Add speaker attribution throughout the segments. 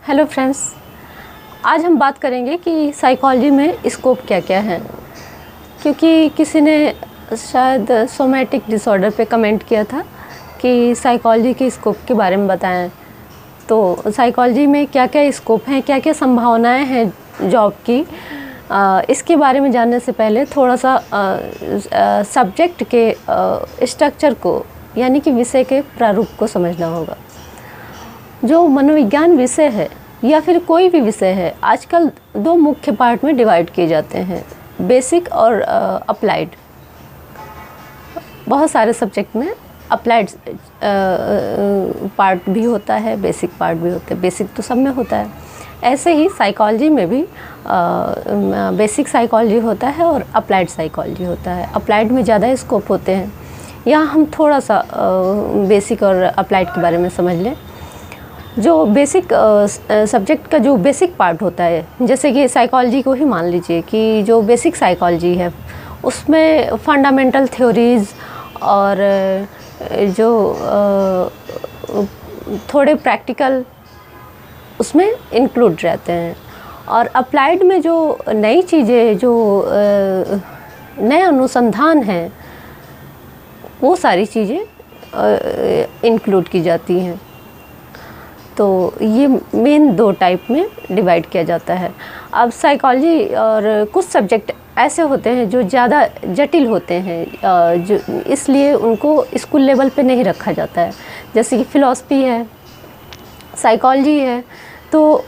Speaker 1: Hello friends, आज हम बात करेंगे कि साइकोलॉजी में स्कोप क्या क्या है। क्योंकि किसी ने शायद सोमैटिक डिसऑर्डर पे कमेंट किया था कि साइकोलॉजी के स्कोप के बारे में बताएं। तो साइकोलॉजी में क्या क्या स्कोप हैं, क्या क्या संभावनाएं हैं जॉब की, इसके बारे में जानने से पहले थोड़ा सा सब्जेक्ट के स्ट्रक्चर को यानी कि विषय के प्रारूप को समझना होगा। जो मनोविज्ञान विषय है या फिर कोई भी विषय है, आजकल दो मुख्य पार्ट में डिवाइड किए जाते हैं, बेसिक और अप्लाइड। बहुत सारे सब्जेक्ट में अप्लाइड पार्ट भी होता है, बेसिक पार्ट भी होता है। बेसिक तो सब में होता है। ऐसे ही साइकोलॉजी में भी बेसिक साइकोलॉजी होता है और अप्लाइड साइकोलॉजी होता है। अप्लाइड में ज़्यादा स्कोप होते हैं। यहाँ हम थोड़ा सा बेसिक और अप्लाइड के बारे में समझ लें। जो बेसिक सब्जेक्ट का जो बेसिक पार्ट होता है, जैसे कि साइकोलॉजी को ही मान लीजिए कि जो बेसिक साइकोलॉजी है उसमें फंडामेंटल थ्योरीज़ और जो थोड़े प्रैक्टिकल उसमें इंक्लूड रहते हैं। और अप्लाइड में जो नई चीज़ें, जो नए अनुसंधान हैं, वो सारी चीज़ें इंक्लूड की जाती हैं। तो ये मेन दो टाइप में डिवाइड किया जाता है। अब साइकोलॉजी और कुछ सब्जेक्ट ऐसे होते हैं जो ज़्यादा जटिल होते हैं, जो इसलिए उनको स्कूल लेवल पे नहीं रखा जाता है। जैसे कि फ़िलॉसफी है, साइकोलॉजी है, तो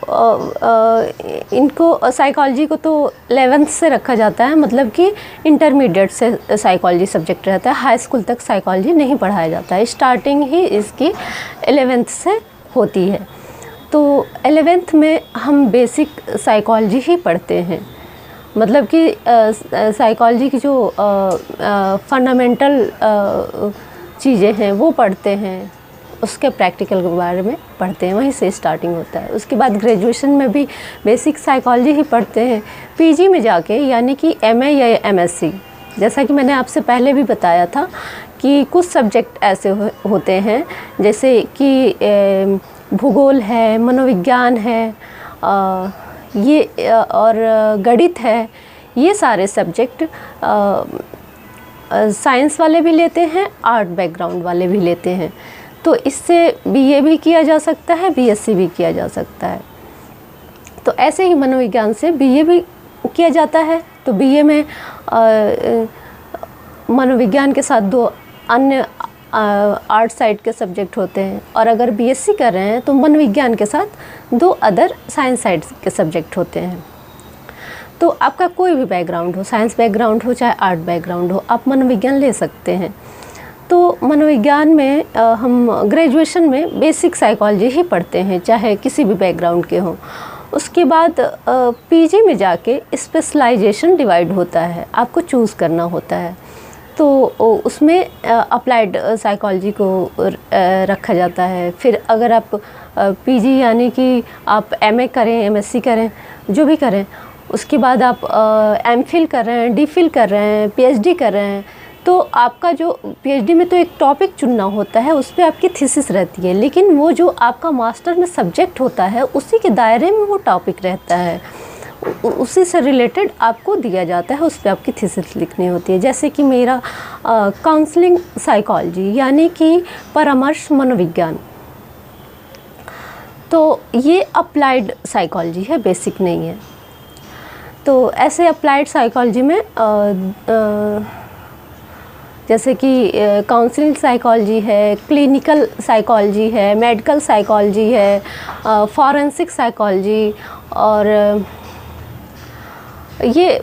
Speaker 1: इनको साइकोलॉजी को तो 11th से रखा जाता है, मतलब कि इंटरमीडिएट से साइकोलॉजी सब्जेक्ट रहता है। हाई स्कूल तक साइकोलॉजी नहीं पढ़ाया जाता है, स्टार्टिंग ही इसकी 11th से होती है। तो 11th में हम बेसिक साइकोलॉजी ही पढ़ते हैं, मतलब कि साइकोलॉजी की जो फंडामेंटल चीज़ें हैं वो पढ़ते हैं, उसके प्रैक्टिकल के बारे में पढ़ते हैं, वहीं से स्टार्टिंग होता है। उसके बाद ग्रेजुएशन में भी बेसिक साइकोलॉजी ही पढ़ते हैं। पीजी में जाके यानी कि एमए या एमएससी, जैसा कि मैंने आपसे पहले भी बताया था कि कुछ सब्जेक्ट ऐसे होते हैं जैसे कि भूगोल है, मनोविज्ञान है, ये और गणित है। ये सारे सब्जेक्ट साइंस वाले भी लेते हैं, आर्ट बैकग्राउंड वाले भी लेते हैं। तो इससे बीए भी किया जा सकता है, बीएससी भी किया जा सकता है। तो ऐसे ही मनोविज्ञान से बीए भी किया जाता है। तो बीए में मनोविज्ञान के साथ दो अन्य आर्ट साइड के सब्जेक्ट होते हैं, और अगर बीएससी कर रहे हैं तो मनोविज्ञान के साथ दो अदर साइंस साइड के सब्जेक्ट होते हैं। तो आपका कोई भी बैकग्राउंड हो, साइंस बैकग्राउंड हो चाहे आर्ट बैकग्राउंड हो, आप मनोविज्ञान ले सकते हैं। तो मनोविज्ञान में हम ग्रेजुएशन में बेसिक साइकोलॉजी ही पढ़ते हैं, चाहे किसी भी बैकग्राउंड के हों। उसके बाद पीजी में जाके स्पेशलाइजेशन डिवाइड होता है, आपको चूज़ करना होता है। तो उसमें अप्लाइड साइकोलॉजी को रखा जाता है। फिर अगर आप पीजी यानी कि आप एमए करें, एमएससी करें, जो भी करें, उसके बाद आप एमफिल कर रहे हैं, डीफिल कर रहे हैं, पीएचडी कर रहे हैं, तो आपका जो पीएचडी में तो एक टॉपिक चुनना होता है, उस पर आपकी थीसिस रहती है, लेकिन वो जो आपका मास्टर में सब्जेक्ट होता है उसी के दायरे में वो टॉपिक रहता है, उसी से रिलेटेड आपको दिया जाता है, उस पर आपकी थीसिस लिखनी होती है। जैसे कि मेरा काउंसलिंग साइकोलॉजी यानी कि परामर्श मनोविज्ञान, तो ये अप्लाइड साइकोलॉजी है, बेसिक नहीं है। तो ऐसे अप्लाइड साइकोलॉजी में जैसे कि काउंसलिंग साइकोलॉजी है, क्लिनिकल साइकोलॉजी है, मेडिकल साइकोलॉजी है, फॉरेंसिक साइकोलॉजी, और ये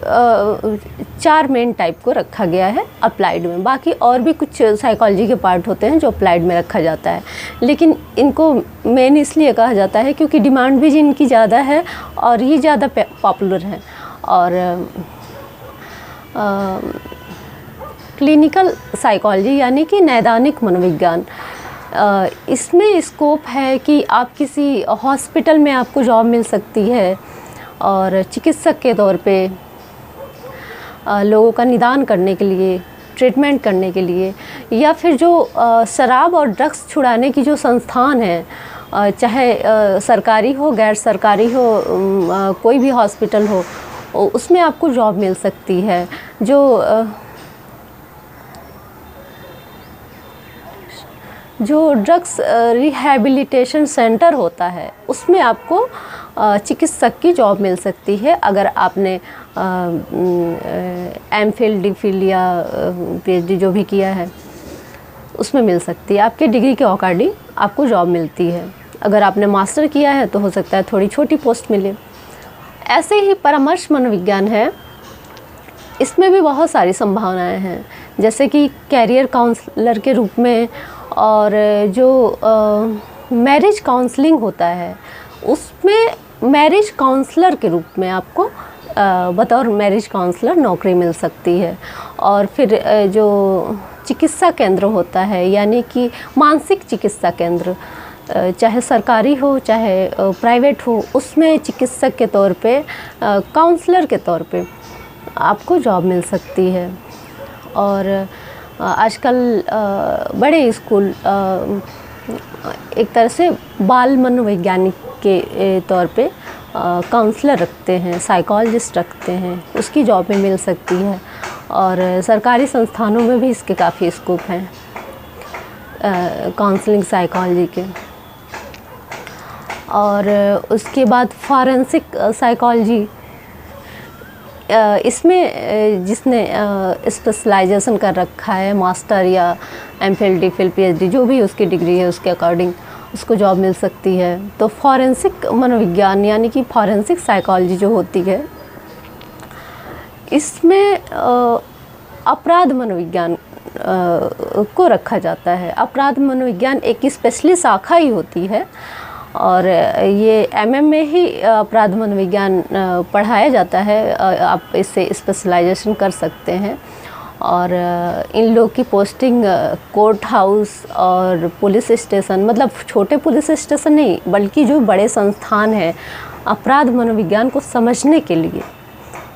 Speaker 1: 4 मेन टाइप को रखा गया है अप्लाइड में। बाकी और भी कुछ साइकोलॉजी के पार्ट होते हैं जो अप्लाइड में रखा जाता है, लेकिन इनको मेन इसलिए कहा जाता है क्योंकि डिमांड भी इनकी ज़्यादा है और ये ज़्यादा पॉपुलर है। और क्लिनिकल साइकोलॉजी यानी कि नैदानिक मनोविज्ञान, इसमें स्कोप है कि आप किसी हॉस्पिटल में आपको जॉब मिल सकती है और चिकित्सक के तौर पे लोगों का निदान करने के लिए ट्रीटमेंट करने के लिए, या फिर जो शराब और ड्रग्स छुड़ाने की जो संस्थान है, चाहे सरकारी हो गैर सरकारी हो, कोई भी हॉस्पिटल हो, उसमें आपको जॉब मिल सकती है। जो ड्रग्स रिहैबिलिटेशन सेंटर होता है उसमें आपको चिकित्सक की जॉब मिल सकती है, अगर आपने एमफिल डीफिल या पीएचडी जो भी किया है उसमें मिल सकती है। आपके डिग्री के अकॉर्डिंग आपको जॉब मिलती है। अगर आपने मास्टर किया है तो हो सकता है थोड़ी छोटी पोस्ट मिले। ऐसे ही परामर्श मनोविज्ञान है, इसमें भी बहुत सारी संभावनाएं हैं, जैसे कि कैरियर काउंसलर के रूप में, और जो मैरिज काउंसलिंग होता है उसमें मैरिज काउंसलर के रूप में आपको बतौर मैरिज काउंसलर नौकरी मिल सकती है। और फिर जो चिकित्सा केंद्र होता है, यानी कि मानसिक चिकित्सा केंद्र, चाहे सरकारी हो चाहे प्राइवेट हो, उसमें चिकित्सक के तौर पे, काउंसलर के तौर पे आपको जॉब मिल सकती है। और आजकल बड़े स्कूल एक तरह से बाल मनोवैज्ञानिक के तौर पे काउंसलर रखते हैं, साइकोलॉजिस्ट रखते हैं, उसकी जॉब भी मिल सकती है। और सरकारी संस्थानों में भी इसके काफ़ी स्कोप हैं काउंसलिंग साइकोलॉजी के। और उसके बाद फॉरेंसिक साइकोलॉजी, इसमें जिसने स्पेशलाइजेशन कर रखा है, मास्टर या एमफिल डीफिल पीएचडी जो भी उसकी डिग्री है उसके अकॉर्डिंग उसको जॉब मिल सकती है। तो फॉरेंसिक मनोविज्ञान यानी कि फॉरेंसिक साइकोलॉजी जो होती है, इसमें अपराध मनोविज्ञान को रखा जाता है। अपराध मनोविज्ञान एक स्पेशली शाखा ही होती है, और ये एमएम में ही अपराध मनोविज्ञान पढ़ाया जाता है। आप इससे स्पेशलाइजेशन कर सकते हैं। और इन लोग की पोस्टिंग कोर्ट हाउस और पुलिस स्टेशन, मतलब छोटे पुलिस स्टेशन नहीं बल्कि जो बड़े संस्थान हैं अपराध मनोविज्ञान को समझने के लिए,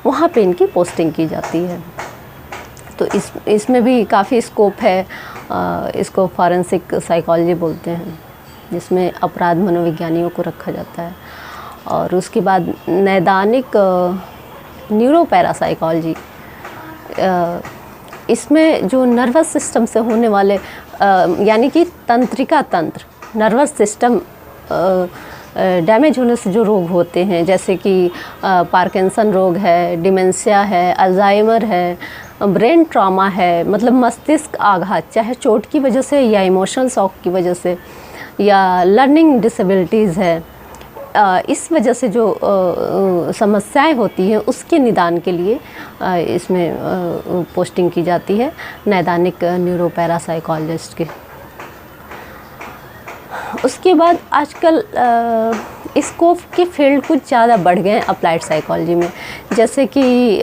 Speaker 1: वहाँ पे इनकी पोस्टिंग की जाती है। तो इसमें भी काफ़ी स्कोप है। इसको फॉरेंसिक साइकोलॉजी बोलते हैं, जिसमें अपराध मनोविज्ञानियों को रखा जाता है। और उसके बाद नैदानिक न्यूरोपैरासाइकोलॉजी, इसमें जो नर्वस सिस्टम से होने वाले यानी कि तंत्रिका तंत्र, नर्वस सिस्टम डैमेज होने से जो रोग होते हैं, जैसे कि पार्किंसन रोग है, डिमेंशिया है, अल्जाइमर है, ब्रेन ट्रॉमा है, मतलब मस्तिष्क आघात, चाहे चोट की वजह से या इमोशनल शॉक की वजह से, या लर्निंग डिसेबिलिटीज़ है, इस वजह से जो समस्याएं होती हैं उसके निदान के लिए इसमें पोस्टिंग की जाती है नैदानिक न्यूरोपैरासाइकोलॉजिस्ट के। उसके बाद आजकल स्कोप के फील्ड कुछ ज़्यादा बढ़ गए हैं अप्लाइड साइकोलॉजी में, जैसे कि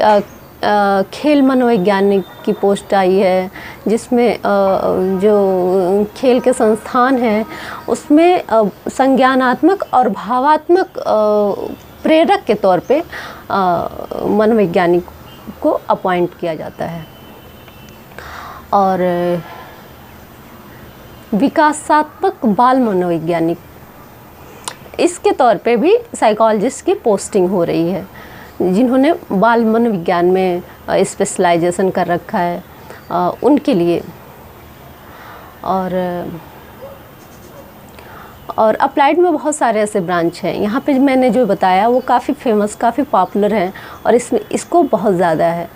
Speaker 1: खेल मनोवैज्ञानिक की पोस्ट आई है, जिसमें जो खेल के संस्थान हैं उसमें संज्ञानात्मक और भावात्मक प्रेरक के तौर पे मनोवैज्ञानिक को अपॉइंट किया जाता है। और विकासात्मक बाल मनोवैज्ञानिक, इसके तौर पे भी साइकोलॉजिस्ट की पोस्टिंग हो रही है, जिन्होंने बाल मनोविज्ञान में स्पेशलाइजेशन कर रखा है उनके लिए। और अप्लाइड में बहुत सारे ऐसे ब्रांच हैं। यहाँ पे मैंने जो बताया वो काफ़ी फेमस, काफ़ी पॉपुलर हैं, और इसमें इसको बहुत ज़्यादा है।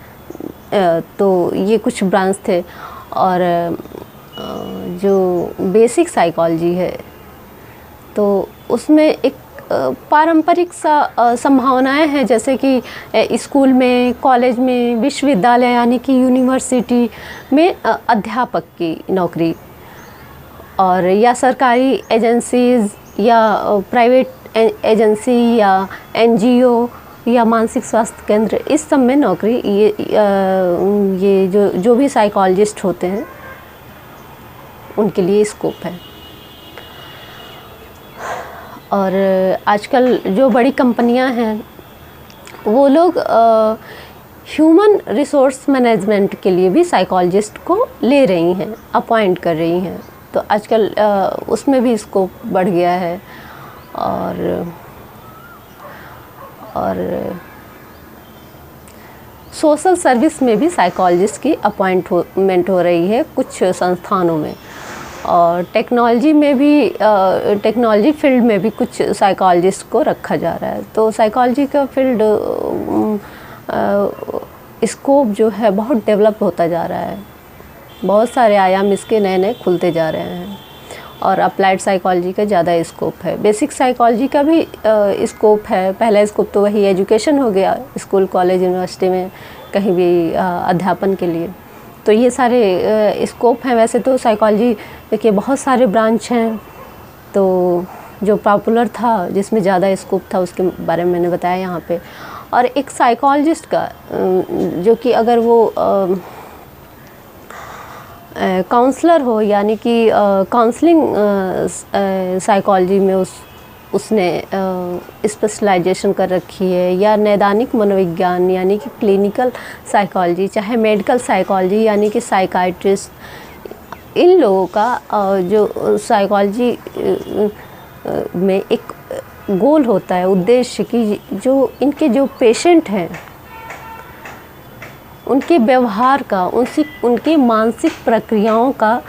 Speaker 1: तो ये कुछ ब्रांच थे। और जो बेसिक साइकोलॉजी है तो उसमें एक पारंपरिक सा संभावनाएं हैं, जैसे कि स्कूल में, कॉलेज में, विश्वविद्यालय यानी कि यूनिवर्सिटी में अध्यापक की नौकरी, और या सरकारी एजेंसीज या प्राइवेट एजेंसी या एनजीओ या मानसिक स्वास्थ्य केंद्र, इस सब में नौकरी ये जो भी साइकोलॉजिस्ट होते हैं उनके लिए स्कोप है। और आजकल जो बड़ी कंपनियां हैं वो लोग ह्यूमन रिसोर्स मैनेजमेंट के लिए भी साइकोलॉजिस्ट को ले रही हैं, अपॉइंट कर रही हैं। तो आजकल उसमें भी स्कोप बढ़ गया है। और सोशल सर्विस में भी साइकोलॉजिस्ट की अपॉइंटमेंट हो रही है कुछ संस्थानों में। और टेक्नोलॉजी में भी, टेक्नोलॉजी फील्ड में भी कुछ साइकोलॉजिस्ट को रखा जा रहा है। तो साइकोलॉजी का फील्ड स्कोप जो है बहुत डेवलप होता जा रहा है। बहुत सारे आयाम इसके नए नए खुलते जा रहे हैं। और अप्लाइड साइकोलॉजी का ज़्यादा स्कोप है। बेसिक साइकोलॉजी का भी स्कोप है। पहला स्कोप तो वही एजुकेशन हो गया, स्कूल कॉलेज यूनिवर्सिटी में कहीं भी अध्यापन के लिए। तो ये सारे स्कोप हैं। वैसे तो साइकोलॉजी के बहुत सारे ब्रांच हैं, तो जो पॉपुलर था, जिसमें ज़्यादा स्कोप था, उसके बारे में मैंने बताया यहाँ पे। और एक साइकोलॉजिस्ट का जो कि अगर वो काउंसलर हो, यानी कि काउंसलिंग साइकोलॉजी में उसने स्पेशलाइजेशन कर रखी है, या नैदानिक मनोविज्ञान यानी कि क्लिनिकल साइकोलॉजी, चाहे मेडिकल साइकोलॉजी यानी कि साइकाइट्रिस्ट, इन लोगों का जो साइकोलॉजी में एक गोल होता है, उद्देश्य कि जो इनके जो पेशेंट हैं उनके व्यवहार का, उनकी मानसिक प्रक्रियाओं का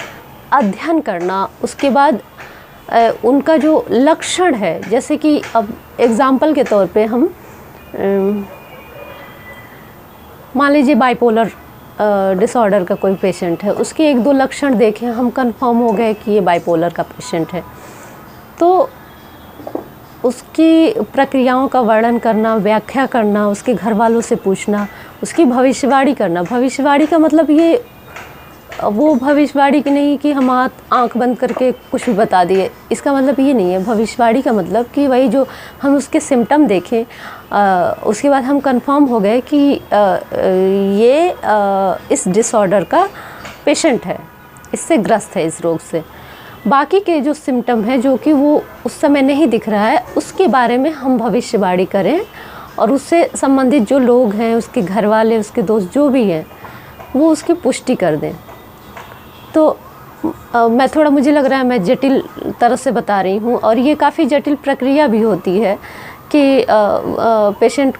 Speaker 1: अध्ययन करना। उसके बाद उनका जो लक्षण है, जैसे कि अब एग्ज़ाम्पल के तौर पे हम मान लीजिए बाइपोलर डिसऑर्डर का कोई पेशेंट है, उसके एक दो लक्षण देखें, हम कंफर्म हो गए कि ये बाइपोलर का पेशेंट है, तो उसकी प्रक्रियाओं का वर्णन करना, व्याख्या करना, उसके घर वालों से पूछना, उसकी भविष्यवाणी करना। भविष्यवाणी का मतलब ये वो भविष्यवाणी की नहीं कि हम आँख बंद करके कुछ भी बता दिए, इसका मतलब ये नहीं है। भविष्यवाणी का मतलब कि वही जो हम उसके सिम्टम देखें, उसके बाद हम कंफर्म हो गए कि ये इस डिसऑर्डर का पेशेंट है, इससे ग्रस्त है, इस रोग से। बाकी के जो सिम्टम है जो कि वो उस समय नहीं दिख रहा है, उसके बारे में हम भविष्यवाणी करें और उससे संबंधित जो लोग हैं, उसके घर वाले, उसके दोस्त जो भी हैं, वो उसकी पुष्टि कर दें। तो मैं थोड़ा, मुझे लग रहा है मैं जटिल तरह से बता रही हूँ, और ये काफ़ी जटिल प्रक्रिया भी होती है कि पेशेंट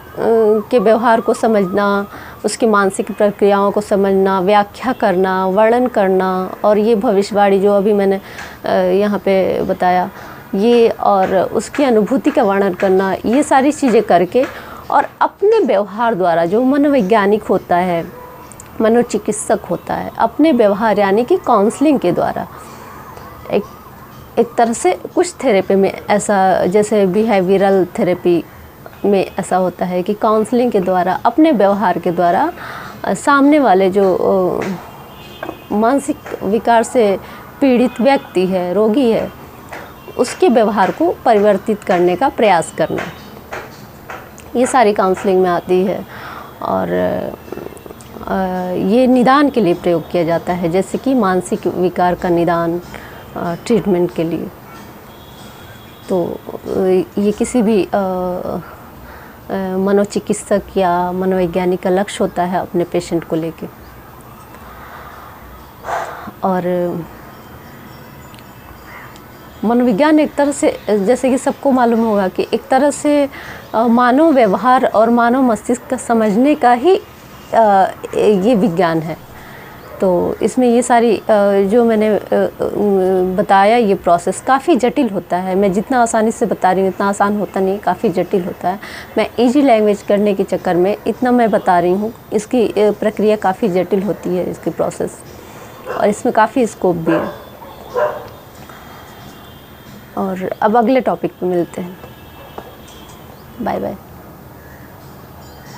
Speaker 1: के व्यवहार को समझना, उसकी मानसिक प्रक्रियाओं को समझना, व्याख्या करना, वर्णन करना, और ये भविष्यवाणी जो अभी मैंने यहाँ पे बताया ये, और उसकी अनुभूति का वर्णन करना, ये सारी चीज़ें करके और अपने व्यवहार द्वारा, जो मनोवैज्ञानिक होता है, मनोचिकित्सक होता है, अपने व्यवहार यानी कि काउंसलिंग के द्वारा, एक तरह से कुछ थेरेपी में ऐसा, जैसे बिहेवियरल थेरेपी में ऐसा होता है कि काउंसलिंग के द्वारा, अपने व्यवहार के द्वारा सामने वाले जो मानसिक विकार से पीड़ित व्यक्ति है, रोगी है, उसके व्यवहार को परिवर्तित करने का प्रयास करना, ये सारी काउंसलिंग में आती है। और ये निदान के लिए प्रयोग किया जाता है, जैसे कि मानसिक विकार का निदान ट्रीटमेंट के लिए। तो ये किसी भी मनोचिकित्सक या मनोवैज्ञानिक का लक्ष्य होता है अपने पेशेंट को लेके। और मनोविज्ञान एक तरह से, जैसे कि सबको मालूम होगा कि एक तरह से मानव व्यवहार और मानव मस्तिष्क का समझने का ही ये विज्ञान है। तो इसमें ये सारी जो मैंने बताया, ये प्रोसेस काफ़ी जटिल होता है। मैं जितना आसानी से बता रही हूँ इतना आसान होता नहीं, काफ़ी जटिल होता है। मैं इजी लैंग्वेज करने के चक्कर में इतना मैं बता रही हूँ, इसकी प्रक्रिया काफ़ी जटिल होती है, इसकी प्रोसेस, और इसमें काफ़ी स्कोप भी है। और अब अगले टॉपिक पे मिलते हैं। Bye bye.